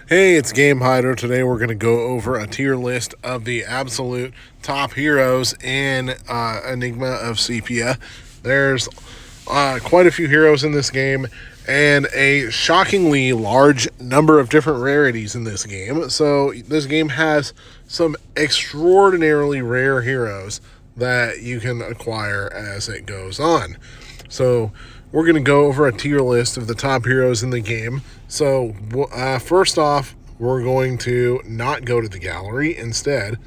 Hey, it's Game Hider. Today we're going to go over a tier list of the absolute top heroes in Enigma of Sepia. There's quite a few heroes in this game and a shockingly large number of different rarities in this game. So this game has some extraordinarily rare heroes that you can acquire as it goes on. So we're going to go over a tier list of the top heroes in the game. So first off, we're going to not go to the gallery. Instead,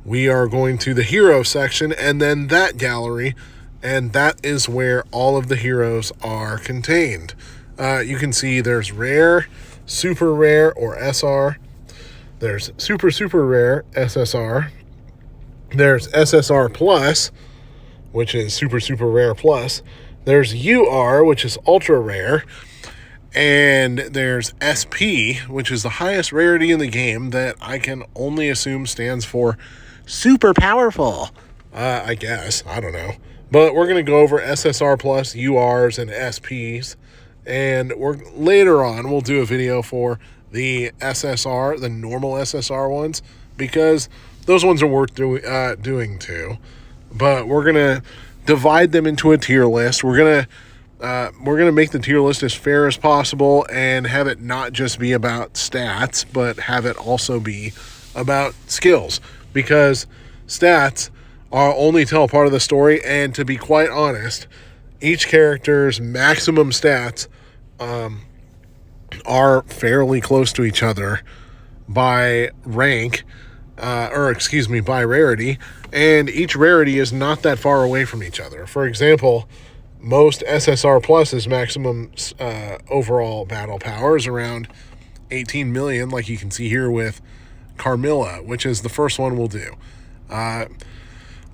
we are going to the hero section and then that gallery, and that is where all of the heroes are contained. You can see there's rare, super rare, or SR. There's super, super rare, SSR. There's SSR plus, which is super, super rare plus. There's UR, which is ultra rare. And there's SP, which is the highest rarity in the game that I can only assume stands for super powerful. I guess. I don't know. But we're going to go over SSR plus, URs, and SPs. And later on, we'll do a video for the SSR, the normal SSR ones, because those ones are worth doing too. But we're going to divide them into a tier list. We're gonna make the tier list as fair as possible and have it not just be about stats, but have it also be about skills, because stats are only tell part of the story. And to be quite honest, each character's maximum stats are fairly close to each other by rank, by rarity, and each rarity is not that far away from each other. For example, most SSR Plus's maximum overall battle power is around 18 million, like you can see here with Carmilla, which is the first one we'll do.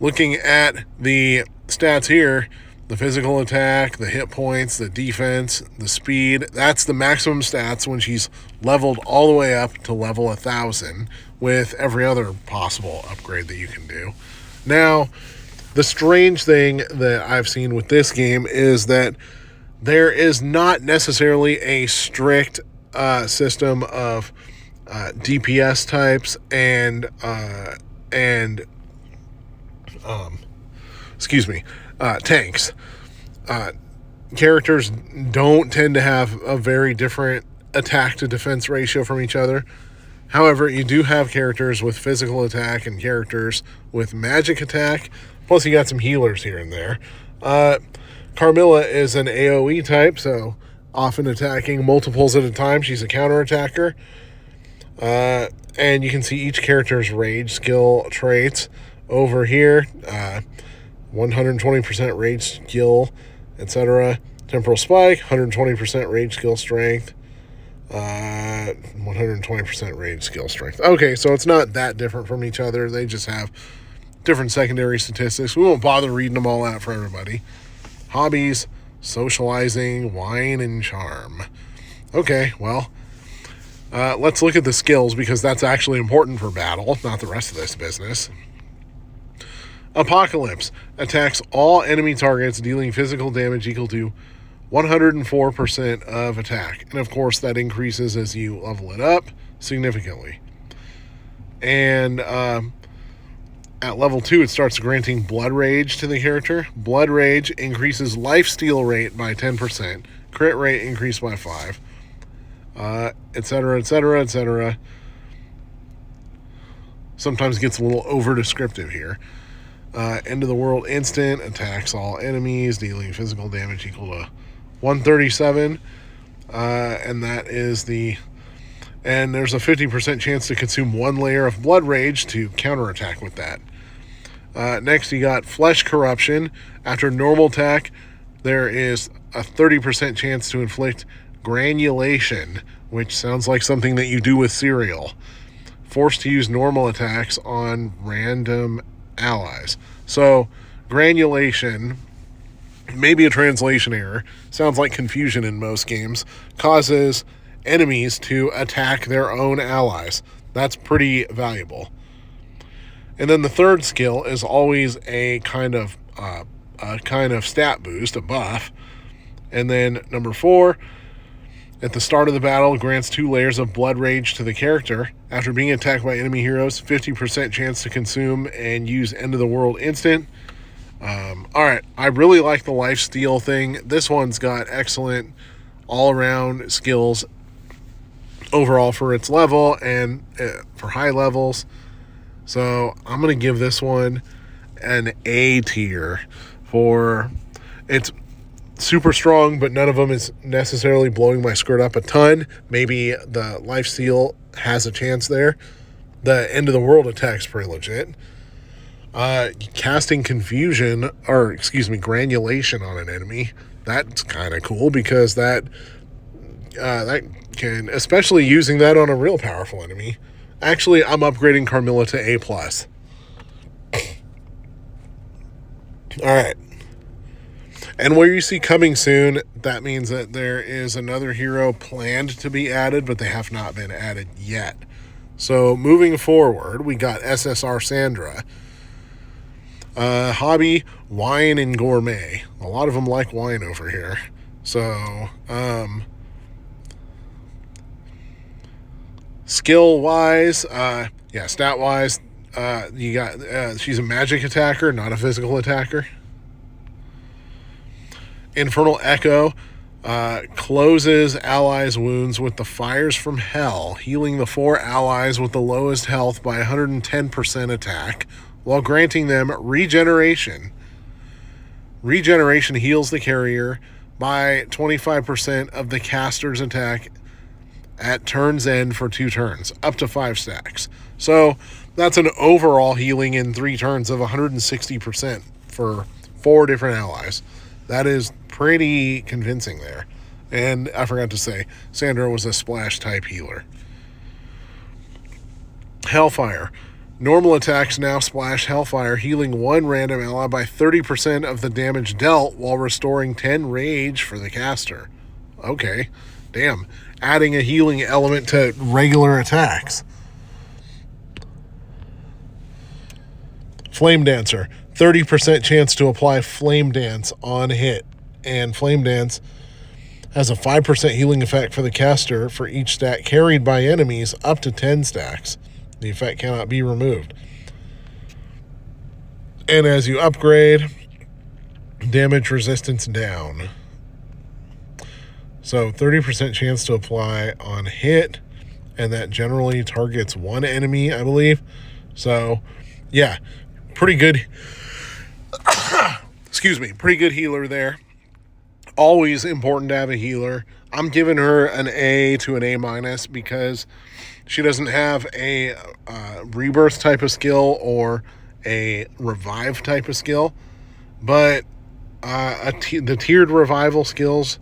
Looking at the stats here, the physical attack, the hit points, the defense, the speed, that's the maximum stats when she's leveled all the way up to level 1,000 with every other possible upgrade that you can do. Now, the strange thing that I've seen with this game is that there is not necessarily a strict system of DPS types and tanks. Characters don't tend to have a very different attack to defense ratio from each other. However, you do have characters with physical attack and characters with magic attack. Plus, you got some healers here and there. Carmilla is an AoE type, so often attacking multiples at a time. She's a counterattacker. And you can see each character's rage skill traits over here. 120% rage skill, etc. Temporal Spike, 120% rage skill strength. 120% rage skill strength. Okay, so it's not that different from each other. They just have different secondary statistics. We won't bother reading them all out for everybody. Hobbies, socializing, wine, and charm. Okay, well, let's look at the skills, because that's actually important for battle, not the rest of this business. Apocalypse attacks all enemy targets, dealing physical damage equal to 104% of attack. And of course, that increases as you level it up significantly. And at level 2, it starts granting Blood Rage to the character. Blood Rage increases lifesteal rate by 10%, crit rate increased by 5, etc., etc., etc. Sometimes gets a little over-descriptive here. End of the world instant, attacks all enemies, dealing physical damage equal to 137. And that is and there's a 50% chance to consume 1 layer of Blood Rage to counterattack with that. Next, you got Flesh Corruption. After normal attack, there is a 30% chance to inflict Granulation, which sounds like something that you do with cereal. Forced to use normal attacks on random allies. So, Granulation, maybe a translation error, sounds like confusion in most games, causes enemies to attack their own allies. That's pretty valuable. And then the third skill is always a kind of stat boost, a buff. And then number 4 At the start of the battle, grants 2 layers of blood rage to the character. After being attacked by enemy heroes, 50% chance to consume and use end of the world instant. Alright, I really like the lifesteal thing. This one's got excellent all-around skills overall for its level and for high levels. So I'm going to give this one an A tier for it's super strong, but none of them is necessarily blowing my skirt up a ton. Maybe the lifesteal has a chance there. The end of the world attack's pretty legit. Casting granulation on an enemy, that's kind of cool because that can, especially using that on a real powerful enemy. Actually, I'm upgrading Carmilla to A+. Alright. And where you see coming soon, that means that there is another hero planned to be added, but they have not been added yet. So moving forward, we got SSR Sandra. Hobby, wine and gourmet. A lot of them like wine over here. So, skill-wise, stat-wise, you got, she's a magic attacker, not a physical attacker. Infernal Echo closes allies' wounds with the fires from hell, healing the 4 allies with the lowest health by 110% attack, while granting them regeneration. Regeneration heals the carrier by 25% of the caster's attack at turn's end for 2 turns, up to 5 stacks. So that's an overall healing in 3 turns of 160% for 4 different allies. That is pretty convincing there. And I forgot to say, Sandra was a splash type healer. Hellfire. Normal attacks now splash Hellfire, healing 1 random ally by 30% of the damage dealt while restoring 10 rage for the caster. Okay, damn. Adding a healing element to regular attacks. Flame Dancer. 30% chance to apply Flame Dance on hit. And Flame Dance has a 5% healing effect for the caster for each stack carried by enemies up to 10 stacks. The effect cannot be removed. And as you upgrade, damage resistance down. So 30% chance to apply on hit, and that generally targets 1 enemy, I believe. So, yeah, pretty good. Pretty good healer there. Always important to have a healer. I'm giving her an A to an A- because she doesn't have a rebirth type of skill or a revive type of skill. But the tiered revival skills,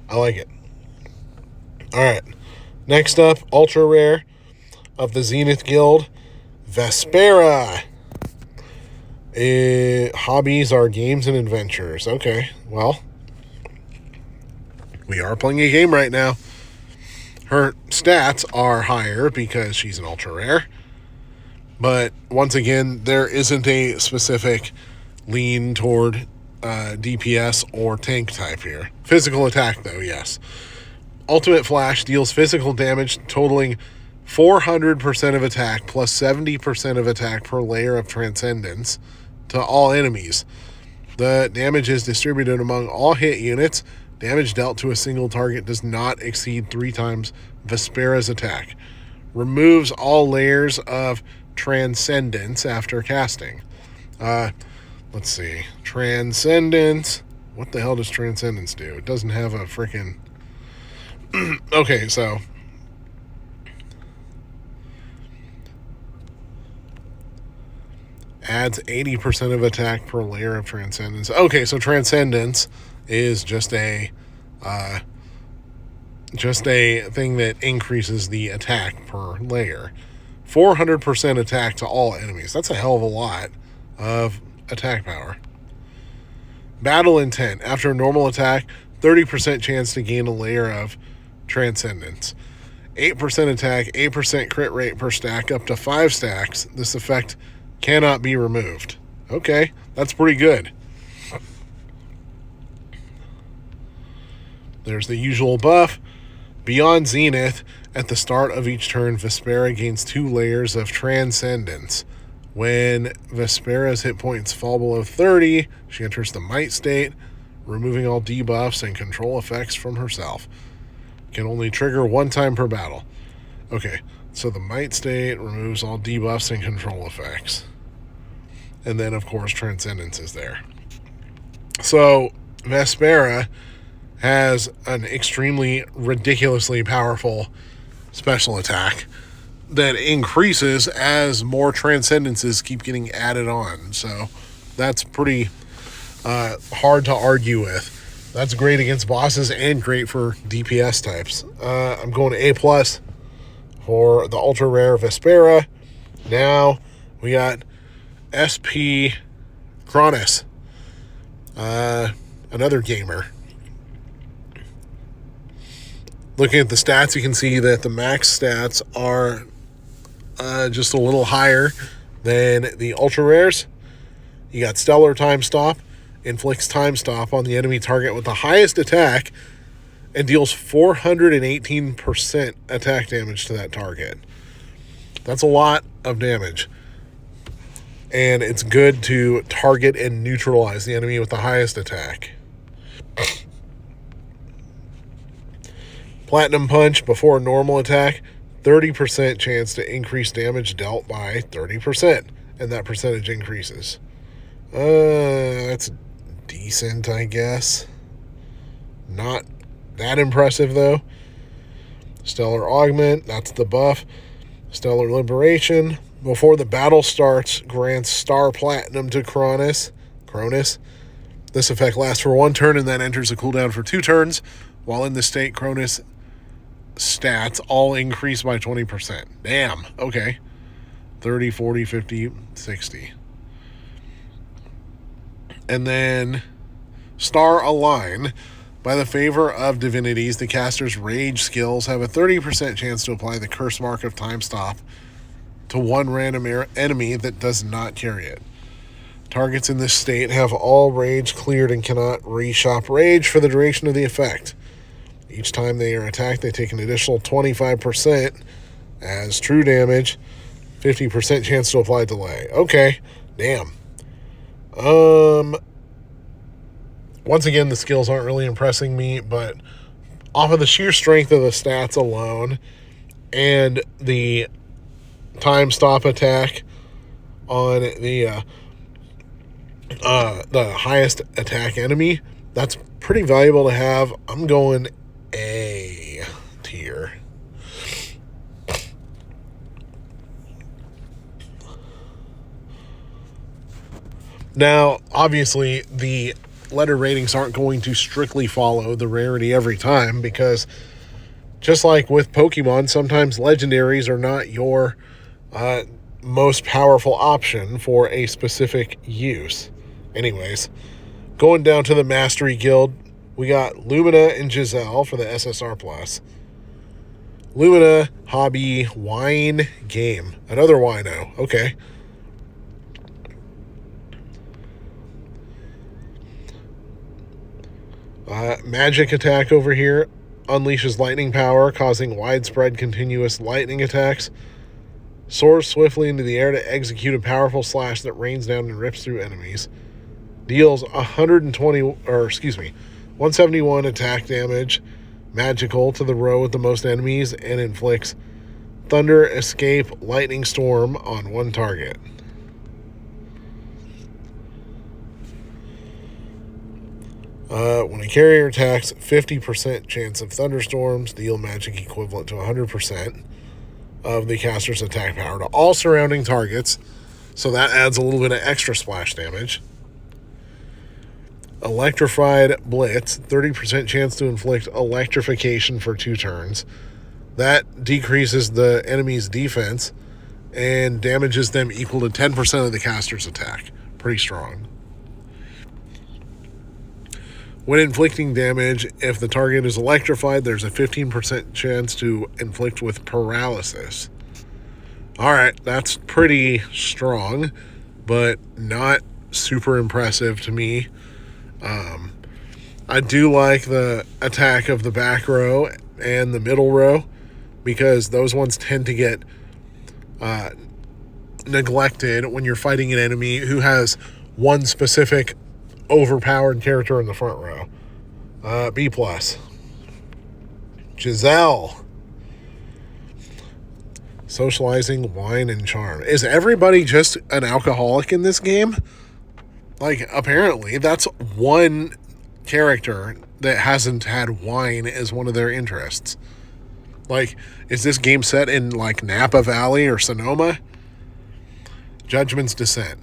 I like it. Alright. Next up, ultra rare of the Zenith Guild, Vespera. Hobbies are games and adventures. Okay, well, we are playing a game right now. Her stats are higher because she's an ultra rare. But once again, there isn't a specific lean toward DPS or tank type here. Physical attack, though, yes. Ultimate Flash deals physical damage totaling 400% of attack plus 70% of attack per layer of Transcendence to all enemies. The damage is distributed among all hit units. Damage dealt to a single target does not exceed 3 times Vespera's attack. Removes all layers of Transcendence after casting. Let's see. Transcendence. What the hell does Transcendence do? It doesn't have a freaking... Okay, so... Adds 80% of attack per layer of Transcendence. Okay, so Transcendence is just a thing that increases the attack per layer. 400% attack to all enemies. That's a hell of a lot of attack power. Battle Intent. After a normal attack, 30% chance to gain a layer of Transcendence. 8% attack, 8% crit rate per stack, up to 5 stacks. This effect cannot be removed. Okay, that's pretty good. There's the usual buff. Beyond Zenith, at the start of each turn, Vespera gains 2 layers of Transcendence. When Vespera's hit points fall below 30, she enters the Might state, removing all debuffs and control effects from herself. Can only trigger 1 time per battle. Okay, so the Might state removes all debuffs and control effects. And then, of course, Transcendence is there. So, Vespera has an extremely ridiculously powerful special attack that increases as more Transcendences keep getting added on. So, that's pretty hard to argue with. That's great against bosses and great for DPS types. I'm going to A+ for the ultra rare Vespera. Now we got SP Cronus, another gamer. Looking at the stats, you can see that the max stats are just a little higher than the ultra rares. You got Stellar Time Stop, inflicts time stop on the enemy target with the highest attack and deals 418% attack damage to that target. That's a lot of damage. And it's good to target and neutralize the enemy with the highest attack. Platinum Punch before normal attack, 30% chance to increase damage dealt by 30%. And that percentage increases. That's decent, I guess. Not that impressive, though. Stellar Augment, that's the buff. Stellar Liberation, before the battle starts, grants Star Platinum to Cronus. This effect lasts for 1 turn and then enters a cooldown for 2 turns. While in the state, Cronus stats all increase by 20%. Damn, okay. 30, 40, 50, 60. And then Star Align. By the favor of divinities, the caster's rage skills have a 30% chance to apply the curse mark of time stop to 1 random enemy that does not carry it. Targets in this state have all rage cleared and cannot reshop rage for the duration of the effect. Each time they are attacked, they take an additional 25% as true damage, 50% chance to apply delay. Okay, damn. Once again, the skills aren't really impressing me, but off of the sheer strength of the stats alone and the time stop attack on the highest attack enemy, that's pretty valuable to have. I'm going A tier. Now, obviously, the letter ratings aren't going to strictly follow the rarity every time, because just like with Pokemon, sometimes legendaries are not your most powerful option for a specific use. Anyways, going down to the Mastery Guild, we got Lumina and Giselle for the SSR+. Lumina, hobby, wine, game. Another wino. Okay. Magic attack over here unleashes lightning power, causing widespread continuous lightning attacks. Soars swiftly into the air to execute a powerful slash that rains down and rips through enemies. Deals 171 attack damage, magical, to the row with the most enemies, and inflicts Thunder, Escape, Lightning Storm on 1 target. When a carrier attacks, 50% chance of thunderstorms, deal magic equivalent to 100% of the caster's attack power to all surrounding targets, so that adds a little bit of extra splash damage. Electrified Blitz, 30% chance to inflict electrification for 2 turns. That decreases the enemy's defense and damages them equal to 10% of the caster's attack. Pretty strong. When inflicting damage, if the target is electrified, there's a 15% chance to inflict with paralysis. Alright, that's pretty strong, but not super impressive to me. I do like the attack of the back row and the middle row, because those ones tend to get neglected when you're fighting an enemy who has one specific overpowered character in the front row. B+. Giselle. Socializing, wine, and charm. Is everybody just an alcoholic in this game? Like, apparently, that's one character that hasn't had wine as one of their interests. Like, is this game set in, like, Napa Valley or Sonoma? Judgment's Descent.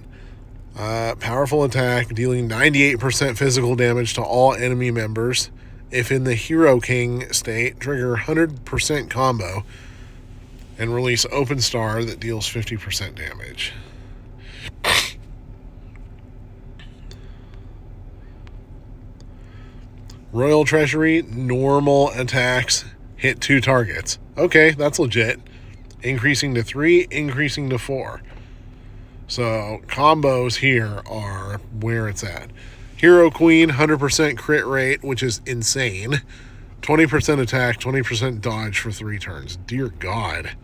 Powerful attack, dealing 98% physical damage to all enemy members. If in the Hero King state, trigger 100% combo and release Open Star that deals 50% damage. Royal Treasury, normal attacks hit 2 targets. Okay, that's legit. Increasing to 3, increasing to 4. So combos here are where it's at. Hero Queen, 100% crit rate, which is insane. 20% attack, 20% dodge for 3 turns. Dear God.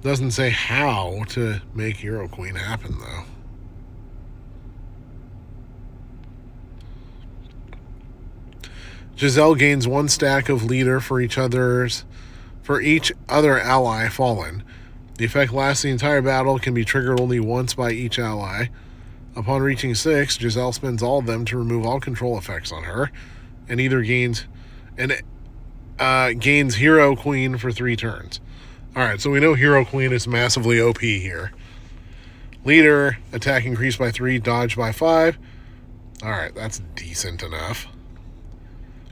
Doesn't say how to make Hero Queen happen, though. Giselle gains 1 stack of leader for each other ally fallen. The effect lasts the entire battle, can be triggered only once by each ally. Upon reaching 6, Giselle spends all of them to remove all control effects on her, and either gains Hero Queen for 3 turns. Alright, so we know Hero Queen is massively OP here. Leader, attack increased by 3, dodge by 5. Alright, that's decent enough.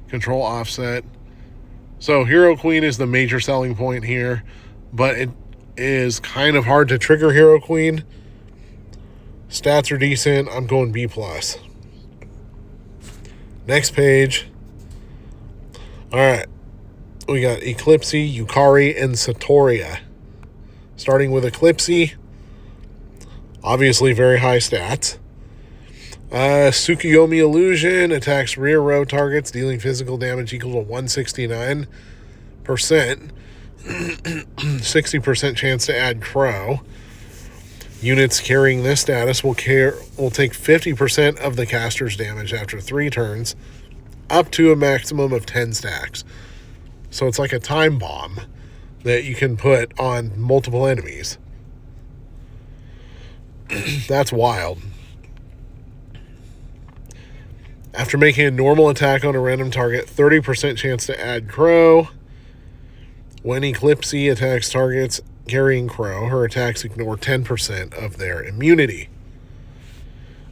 Control offset. So Hero Queen is the major selling point here, but it is kind of hard to trigger Hero Queen. Stats are decent. I'm going B+. Next page. Alright. We got Eclipse, Yukari, and Satoria. Starting with Eclipse. Obviously very high stats. Tsukuyomi Illusion attacks rear row targets, dealing physical damage equal to 169%. 60% chance to add Crow. Units carrying this status will take 50% of the caster's damage after 3 turns, up to a maximum of 10 stacks. So it's like a time bomb that you can put on multiple enemies. That's wild. After making a normal attack on a random target, 30% chance to add Crow. When Eclipse attacks targets carrying Crow, her attacks ignore 10% of their immunity.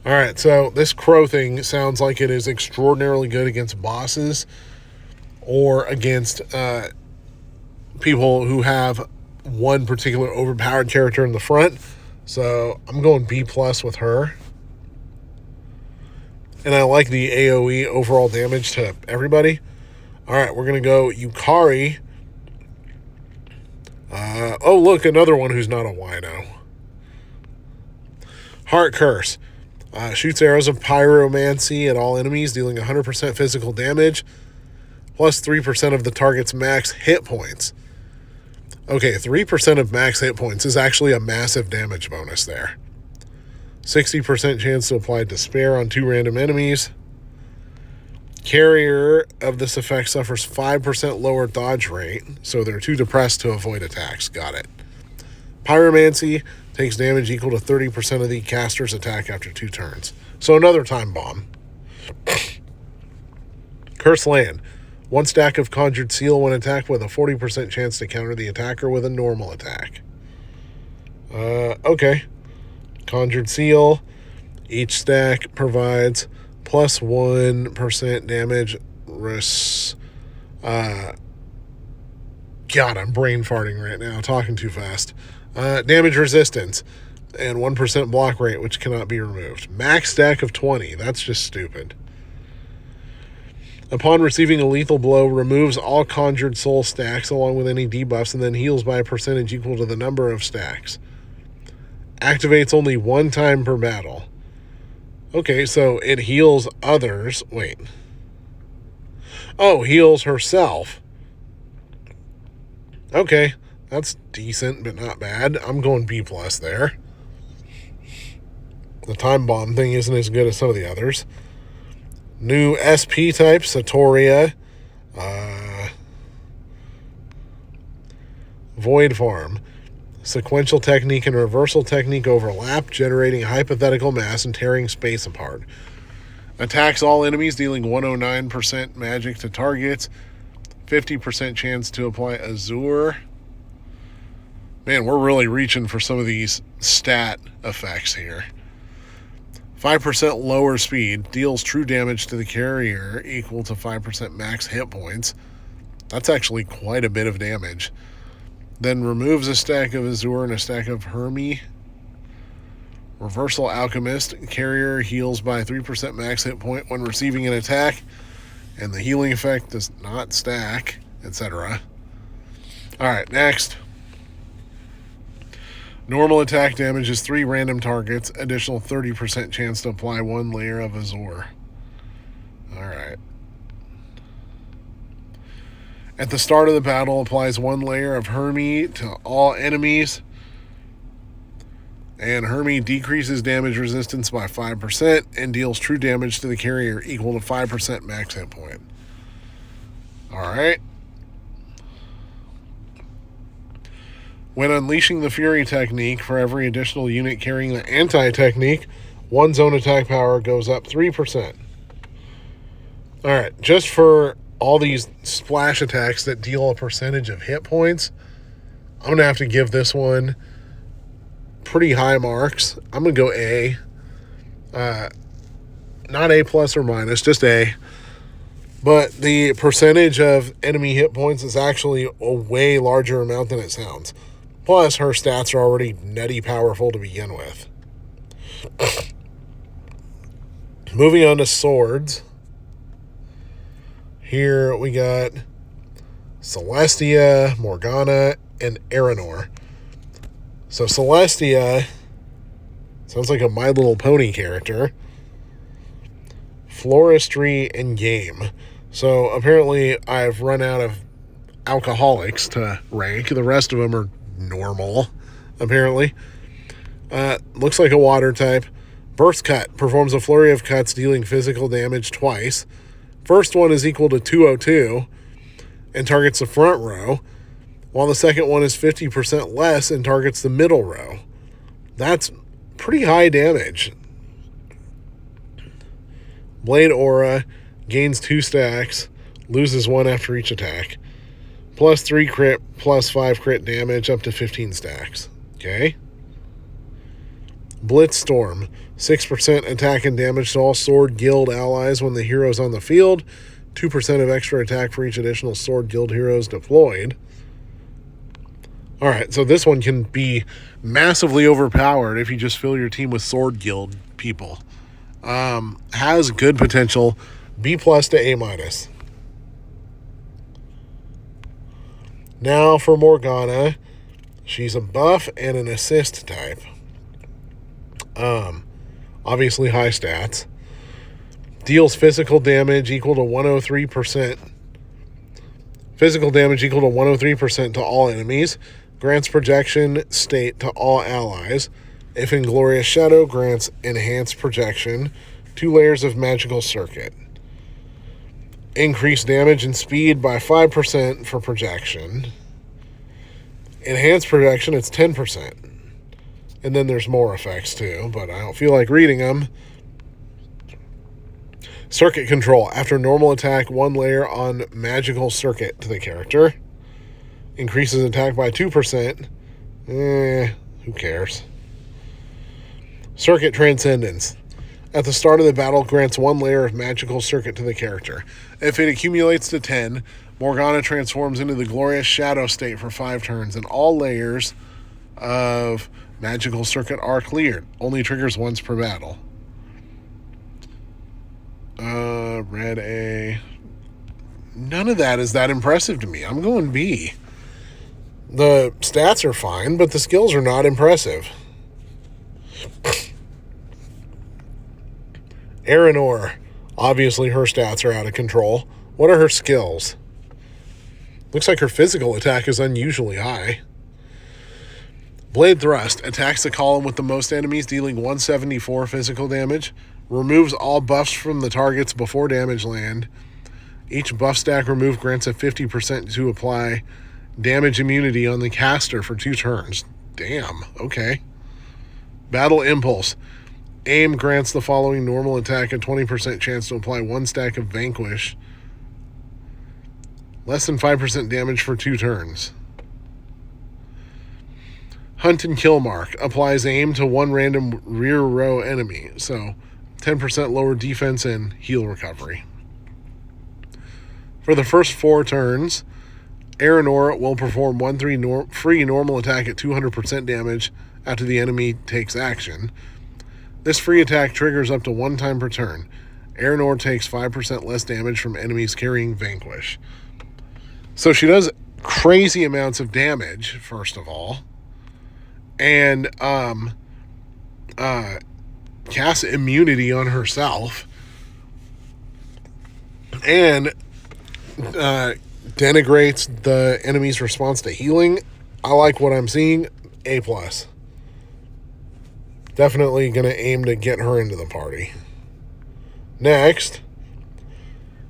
Alright, so this Crow thing sounds like it is extraordinarily good against bosses or against people who have one particular overpowered character in the front. So I'm going B+ with her. And I like the AoE overall damage to everybody. Alright, we're going to go Yukari. Oh, look, another one who's not a wino. Heart Curse. Shoots arrows of pyromancy at all enemies, dealing 100% physical damage, plus 3% of the target's max hit points. Okay, 3% of max hit points is actually a massive damage bonus there. 60% chance to apply Despair on 2 random enemies. Carrier of this effect suffers 5% lower dodge rate, so they're too depressed to avoid attacks. Got it. Pyromancy takes damage equal to 30% of the caster's attack after 2 turns. So another time bomb. Curse Land. 1 stack of Conjured Seal when attacked with a 40% chance to counter the attacker with a normal attack. Okay. Conjured Seal. Each stack provides plus 1% damage. God, I'm brain farting right now, talking too fast. Damage resistance and 1% block rate, which cannot be removed. Max stack of 20. That's just stupid. Upon receiving a lethal blow, removes all Conjured Soul stacks along with any debuffs and then heals by a percentage equal to the number of stacks. Activates only 1 time per battle. Okay, so it heals others. Wait. Oh, heals herself. Okay, that's decent, but not bad. I'm going B plus there. The time bomb thing isn't as good as some of the others. New SP type, Satoria. Void Farm. Sequential technique and reversal technique overlap, generating hypothetical mass and tearing space apart. Attacks all enemies, dealing 109% magic to targets. 50% chance to apply Azure. Man, we're really reaching for some of these stat effects here. 5% lower speed, deals true damage to the carrier equal to 5% max hit points. That's actually quite a bit of damage. Then removes a stack of Azure and a stack of Hermie. Reversal Alchemist, carrier heals by 3% max hit point when receiving an attack, and the healing effect does not stack, etc. Alright, next. Normal attack damages 3 random targets, additional 30% chance to apply 1 layer of Azure. Alright. At the start of the battle, applies 1 layer of Hermie to all enemies. And Hermie decreases damage resistance by 5% and deals true damage to the carrier equal to 5% max hit point. Alright. When unleashing the Fury technique, for every additional unit carrying the anti-technique, 1 zone attack power goes up 3%. Alright, just for all these splash attacks that deal a percentage of hit points, I'm going to have to give this one pretty high marks. I'm going to go A. Not A plus or minus, just A. But the percentage of enemy hit points is actually a way larger amount than it sounds. Plus, her stats are already nutty powerful to begin with. Moving on to swords. Here we got Celestia, Morgana, and Aranor. So Celestia sounds like a My Little Pony character. Floristry and game. So apparently I've run out of alcoholics to rank. The rest of them are normal, apparently. Looks like a water type. Burst Cut performs a flurry of cuts, dealing physical damage twice. First one is equal to 202 and targets the front row, while the second one is 50% less and targets the middle row. That's pretty high damage. Blade Aura gains 2 stacks, loses 1 after each attack. Plus 3 crit, plus 5 crit damage, up to 15 stacks. Okay. Blitz Storm. 6% attack and damage to all Sword Guild allies when the hero's on the field. 2% of extra attack for each additional Sword Guild heroes deployed. Alright, so this one can be massively overpowered if you just fill your team with Sword Guild people. Has good potential. B plus to A minus. Now for Morgana. She's a buff and an assist type. Obviously high stats. Deals physical damage equal to 103%. Physical damage equal to 103% to all enemies. Grants projection state to all allies. If in Glorious Shadow, grants enhanced projection. 2 layers of magical circuit. Increase damage and speed by 5% for projection. Enhanced projection, it's 10%. And then there's more effects too, but I don't feel like reading them. Circuit control. After normal attack, 1 layer on magical circuit to the character. Increases attack by 2%. Who cares? Circuit Transcendence. At the start of the battle, grants 1 layer of magical circuit to the character. If it accumulates to 10, Morgana transforms into the Glorious Shadow state for 5 turns, and all layers of magical circuit are cleared. Only triggers once per battle. Red A. None of that is that impressive to me. I'm going B. The stats are fine, but the skills are not impressive. Aranor. Obviously, her stats are out of control. What are her skills? Looks like her physical attack is unusually high. Blade Thrust attacks the column with the most enemies, dealing 174 physical damage. Removes all buffs from the targets before damage land. Each buff stack removed grants a 50% to apply damage immunity on the caster for 2 turns. Damn, okay. Battle Impulse. Aim grants the following normal attack a 20% chance to apply 1 stack of Vanquish. Less than 5% damage for 2 turns. Hunt and Kill Mark. Applies aim to 1 random rear row enemy. So 10% lower defense and heal recovery. For the first 4 turns, Aranor will perform 1 free normal attack at 200% damage after the enemy takes action. This free attack triggers up to 1 time per turn. Aranor takes 5% less damage from enemies carrying Vanquish. So she does crazy amounts of damage, first of all. And casts immunity on herself. And denigrates the enemy's response to healing. I like what I'm seeing. A+. Definitely going to aim to get her into the party. Next,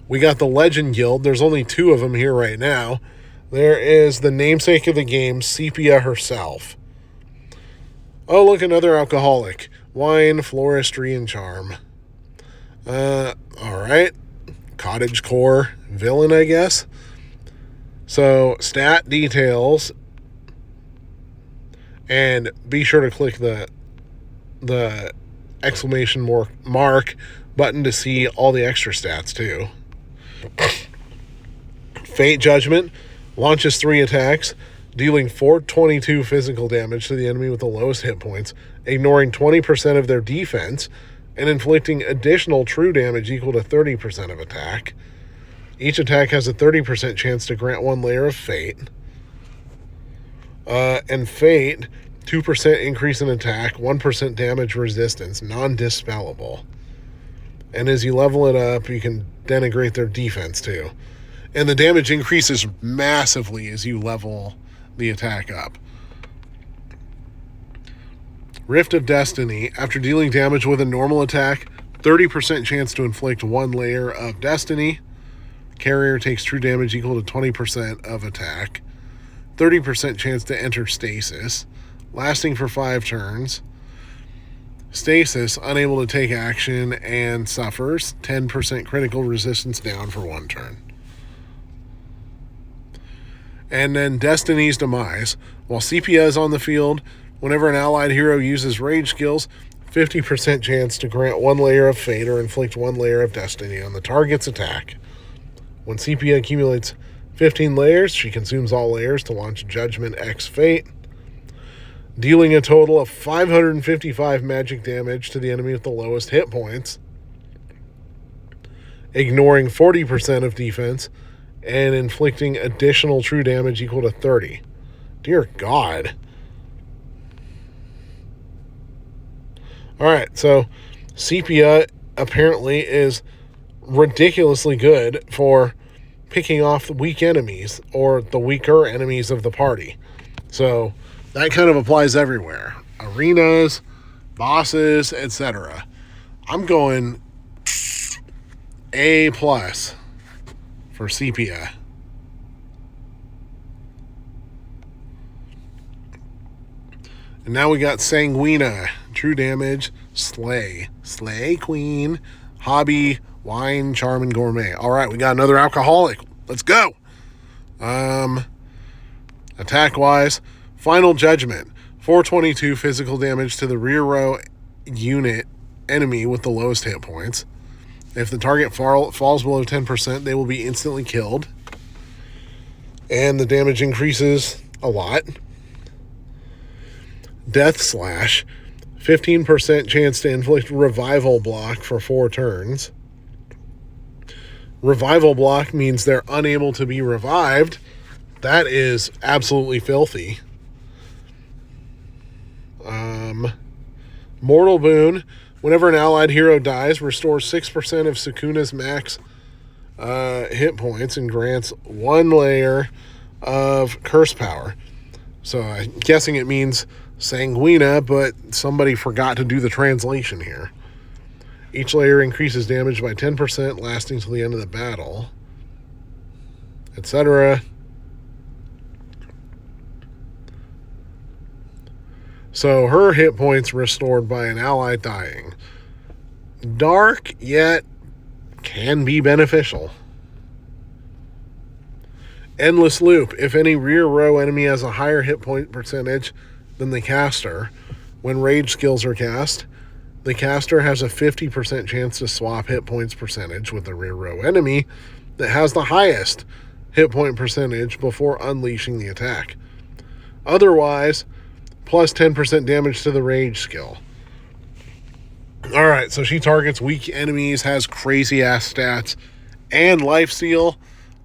we got the Legend Guild. There's only 2 of them here right now. There is the namesake of the game, Sepia herself. Oh, look, another alcoholic. Wine, floristry, and charm. Alright. Cottagecore villain, I guess. So, stat details. And be sure to click the exclamation mark button to see all the extra stats, too. Fate Judgment launches 3 attacks, dealing 422 physical damage to the enemy with the lowest hit points, ignoring 20% of their defense, and inflicting additional true damage equal to 30% of attack. Each attack has a 30% chance to grant 1 layer of Fate. And Fate, 2% increase in attack, 1% damage resistance, non-dispellable. And as you level it up, you can denigrate their defense too. And the damage increases massively as you level the attack up. Rift of Destiny. After dealing damage with a normal attack, 30% chance to inflict 1 layer of Destiny. Carrier takes true damage equal to 20% of attack. 30% chance to enter stasis, lasting for 5 turns. Stasis, unable to take action and suffers 10% critical resistance down for 1 turn. And then Destiny's Demise. While Sepia is on the field, whenever an allied hero uses rage skills, 50% chance to grant 1 layer of Fate or inflict 1 layer of Destiny on the target's attack. When Sepia accumulates 15 layers, she consumes all layers to launch Judgment X Fate, dealing a total of 555 magic damage to the enemy with the lowest hit points, ignoring 40% of defense, and inflicting additional true damage equal to 30. Dear God. Alright, so Sepia apparently is ridiculously good for picking off the weak enemies or the weaker enemies of the party. So that kind of applies everywhere. Arenas, bosses, etc. I'm going A+ for Sepia. And now we got Sanguina. True damage, Slay. Slay Queen. Hobby, Wine, Charm, and Gourmet. Alright, we got another alcoholic. Let's go. Attack-wise, Final Judgment. 422 physical damage to the rear row unit enemy with the lowest hit points. If the target falls below 10%, they will be instantly killed. And the damage increases a lot. Death Slash. 15% chance to inflict Revival Block for 4 turns. Revival Block means they're unable to be revived. That is absolutely filthy. Mortal Boon. Whenever an allied hero dies, restore 6% of Sukuna's max hit points and grants 1 layer of curse power. So I'm guessing it means Sanguina, but somebody forgot to do the translation here. Each layer increases damage by 10%, lasting till the end of the battle, etc. So her hit points restored by an ally dying. Dark, yet can be beneficial. Endless Loop. If any rear row enemy has a higher hit point percentage than the caster, when rage skills are cast, the caster has a 50% chance to swap hit points percentage with the rear row enemy that has the highest hit point percentage before unleashing the attack. Otherwise, plus 10% damage to the rage skill. Alright, so she targets weak enemies, has crazy ass stats, and lifesteal.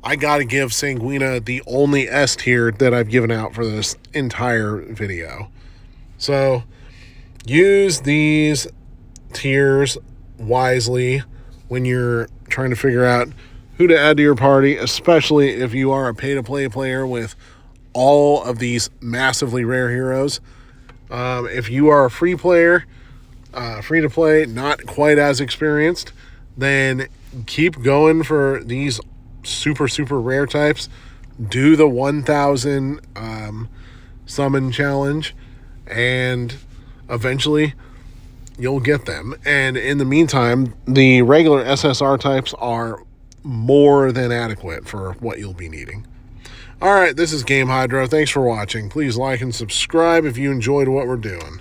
I gotta give Sanguina the only S tier that I've given out for this entire video. So, use these tiers wisely when you're trying to figure out who to add to your party, especially if you are a pay-to-play player with all of these massively rare heroes. If you are a free player, free-to-play, not quite as experienced, then keep going for these super, super rare types. Do the 1,000 summon challenge, and eventually you'll get them. And in the meantime, the regular SSR types are more than adequate for what you'll be needing. All right, this is Game Hydro. Thanks for watching. Please like and subscribe if you enjoyed what we're doing.